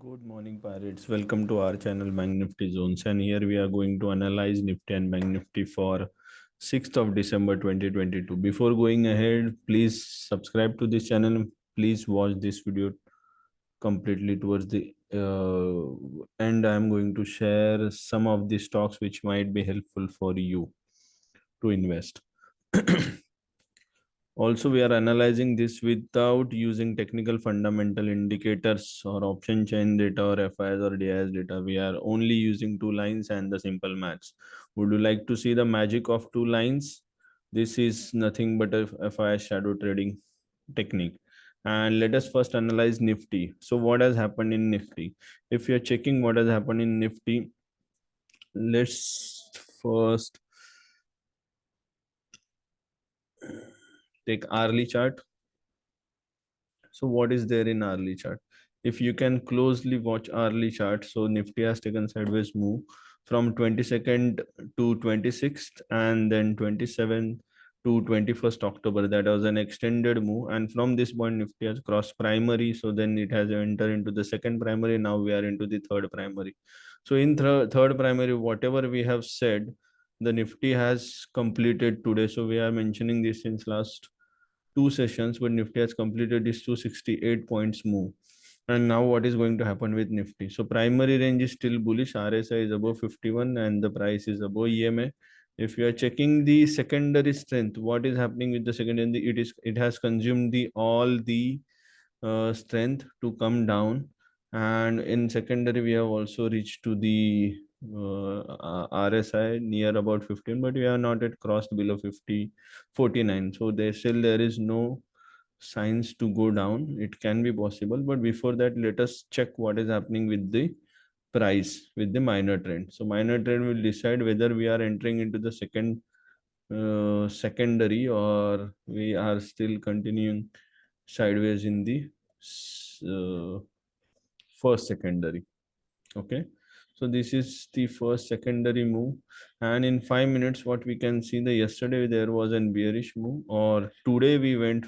Good morning, pirates. Welcome to our channel Bank Nifty Zones. And here we are going to analyze Nifty and Bank Nifty for 6th of December 2022. Before going ahead, please subscribe to this channel. Please watch this video completely towards the end. I am going to share some of the stocks which might be helpful for you to invest. Also, we are analyzing this without using technical fundamental indicators or option chain data or FIs or DIs data. We are only using two lines and the simple maths. Would you like to see the magic of two lines? This is nothing but a FI shadow trading technique. And let us first analyze Nifty. So what has happened in Nifty? If you're checking what has happened in Nifty, let's first take hourly chart. So what is there in hourly chart? If you can closely watch hourly chart, so Nifty has taken sideways move from 22nd to 26th and then 27th to 21st October. That was an extended move. And from this point, Nifty has crossed primary. So then it has entered into the second primary. Now we are into the third primary. So in third primary, whatever we have said, the Nifty has completed today. So we are mentioning this since last two sessions, but Nifty has completed this 268 points move. And now what is going to happen with Nifty? So primary range is still bullish. RSI is above 51 and the price is above EMA. If you are checking the secondary strength, what is happening with the secondary? It has consumed the all the strength to come down. And in secondary, we have also reached to the RSI near about 15, but we are not yet crossed below 50, 49. So there is no signs to go down. It can be possible, but before that, let us check what is happening with the price with the minor trend. So minor trend will decide whether we are entering into the secondary or we are still continuing sideways in the uh, first secondary. Okay, so this is the first secondary move, and in 5 minutes what we can see, the yesterday there was an bearish move, or today we went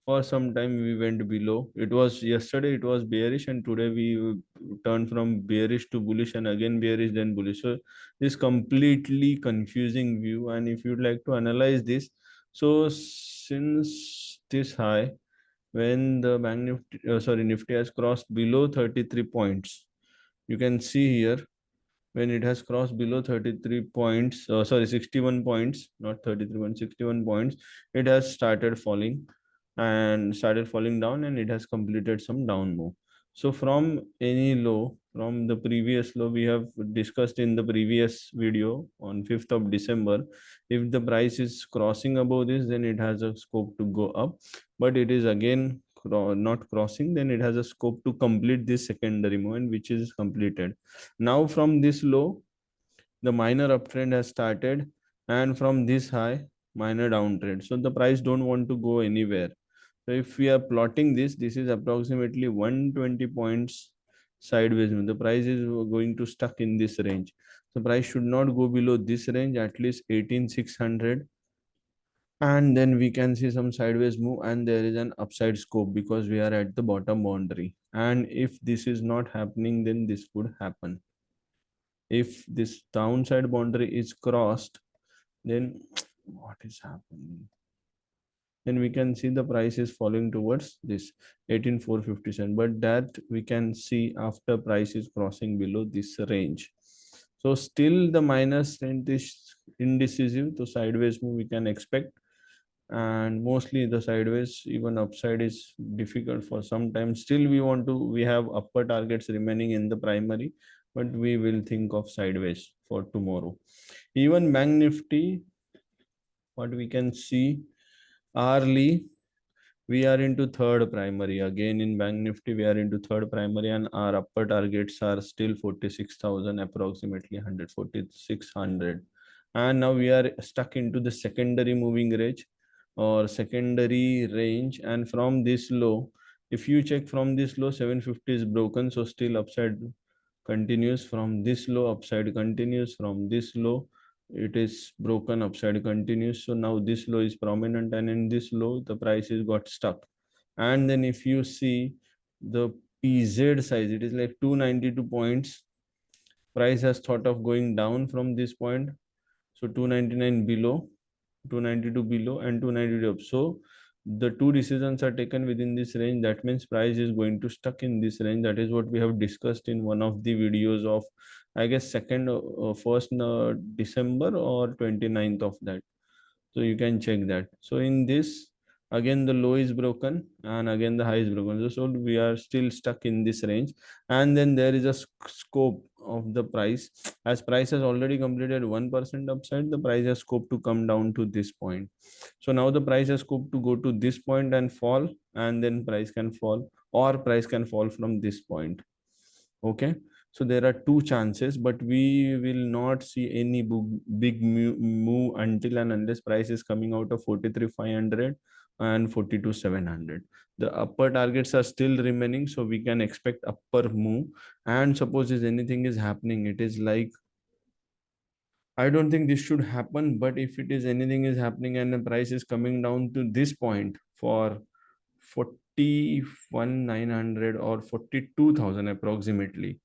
for some time we went below. It was yesterday it was bearish and today we turned from bearish to bullish and again bearish then bullish. So this completely confusing view. And if you'd like to analyze this, so since this high, when the bank nifty nifty has crossed below 33 points, you can see here, when it has crossed below 33 points, 61 points, not 33 points, 61 points, it has started falling down, and it has completed some down move. So from any low, from the previous low we have discussed in the previous video on 5th of December, if the price is crossing above this, then it has a scope to go up. But it is again not crossing, then it has a scope to complete this secondary movement, which is completed. Now from this low, the minor uptrend has started, and from this high, minor downtrend. So the price don't want to go anywhere. So if we are plotting this, this is approximately 120 points sideways. The price is going to stuck in this range. The price should not go below this range, at least 18,600. And then we can see some sideways move, and there is an upside scope because we are at the bottom boundary. And if this is not happening, then this could happen. If this downside boundary is crossed, then what is happening? Then we can see the price is falling towards this 18,457, but that we can see after price is crossing below this range. So still the minus strength is indecisive, so sideways move we can expect, and mostly the sideways, even upside is difficult for some time. Still we have upper targets remaining in the primary, but we will think of sideways for tomorrow. Even bank nifty, what we can see, hourly, we are into third primary. Again in bank nifty we are into third primary, and our upper targets are still 46,000, approximately 14600. And now we are stuck into the secondary moving range or secondary range. And from this low, if you check from this low, 750 is broken, so still upside continues. From this low, upside continues. From this low, it is broken, upside continues. So now this low is prominent, and in this low the price is got stuck. And then if you see the PZ size, it is like 292 points. Price has thought of going down from this point. So 299 below, 292 below, and 292 up. So the two decisions are taken within this range. That means price is going to stuck in this range. That is what we have discussed in one of the videos of, I guess, second, first December or 29th of that. So you can check that. So in this, again the low is broken and again the high is broken. So we are still stuck in this range. And then there is a scope of the price. As price has already completed 1% upside, the price has scope to come down to this point. So now the price has scope to go to this point and fall, and then price can fall, or price can fall from this point. Okay, so there are two chances, but we will not see any big move until and unless price is coming out of 43,500 and 42,700. The upper targets are still remaining, so we can expect upper move. And suppose if anything is happening, it is like, I don't think this should happen, but if it is anything is happening and the price is coming down to this point for 41,900 or 42,000 approximately.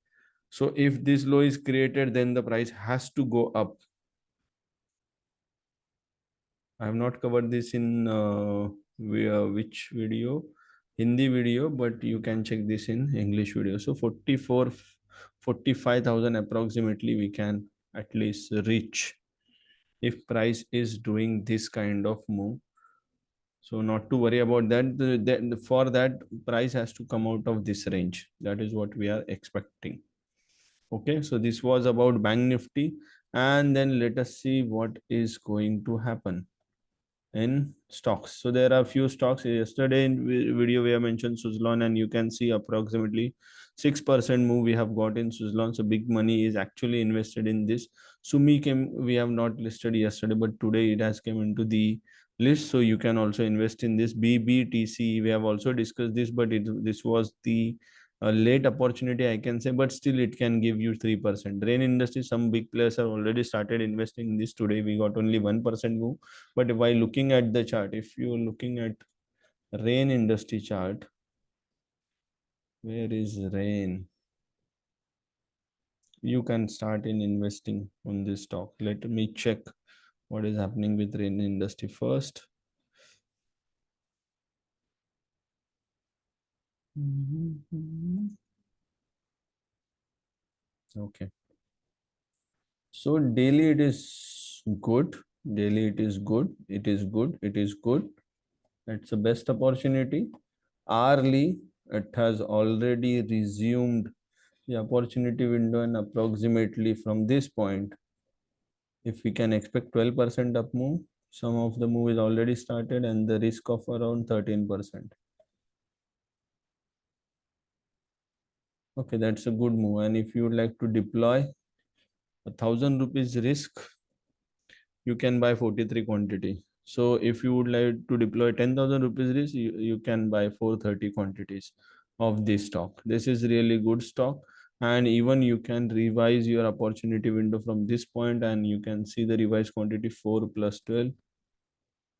So if this low is created, then the price has to go up. I have not covered this in which video, Hindi video, but you can check this in English video. So 45,000 approximately we can at least reach if price is doing this kind of move. So not to worry about that. For that, price has to come out of this range. That is what we are expecting. Okay, so this was about Bank Nifty, and then let us see what is going to happen in stocks. So there are few stocks. Yesterday in video we have mentioned Suzlon, and you can see approximately 6% move we have got in Suzlon. So big money is actually invested in this. Sumi came, we have not listed yesterday, but today it has come into the list. So you can also invest in this. BBTC, we have also discussed this, but this was the a late opportunity, I can say, but still it can give you 3%. Rain industry, some big players have already started investing in this. Today we got only 1% move. But while looking at the chart, if you're looking at rain industry chart, where is rain? You can start in investing on this stock. Let me check what is happening with rain industry first. Okay. So daily it is good. Daily it is good. It is good. It is good. That's the best opportunity. Hourly, it has already resumed the opportunity window, and approximately from this point, if we can expect 12% up move, some of the move is already started and the risk of around 13%. Okay, that's a good move. And if you would like to deploy 1,000 rupees risk, you can buy 43 quantity. So if you would like to deploy 10,000 rupees risk, you can buy 430 quantities of this stock. This is really good stock. And even you can revise your opportunity window from this point, and you can see the revised quantity 4 plus 12,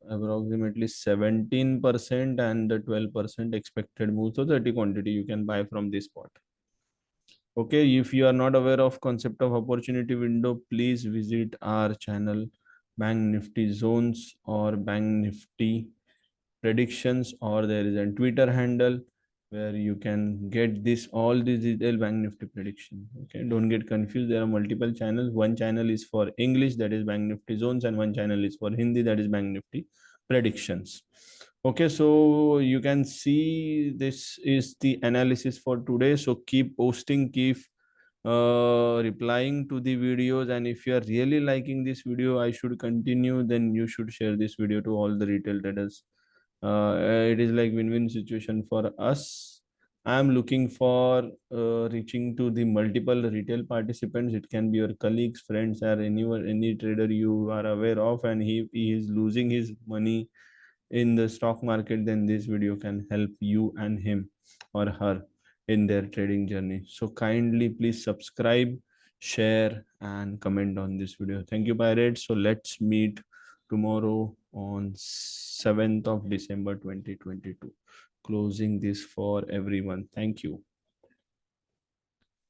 approximately 17%, and the 12% expected move. So 30 quantity you can buy from this spot. Okay, if you are not aware of concept of opportunity window, please visit our channel Bank Nifty Zones or Bank Nifty Predictions, or there is a Twitter handle where you can get this all the detailed Bank Nifty prediction. Okay, don't get confused. There are multiple channels. One channel is for English, that is Bank Nifty Zones, and one channel is for Hindi, that is Bank Nifty Predictions. Okay, so you can see this is the analysis for today. So keep posting, keep replying to the videos, and if you are really liking this video, I should continue, then you should share this video to all the retail traders. It is like win-win situation for us. I am looking for reaching to the multiple retail participants. It can be your colleagues, friends, or anyone, any trader you are aware of, and he is losing his money in the stock market, then this video can help you and him or her in their trading journey. So kindly please subscribe, share, and comment on this video. Thank you, pirates. So let's meet tomorrow on 7th of December 2022. Closing this for everyone. Thank you.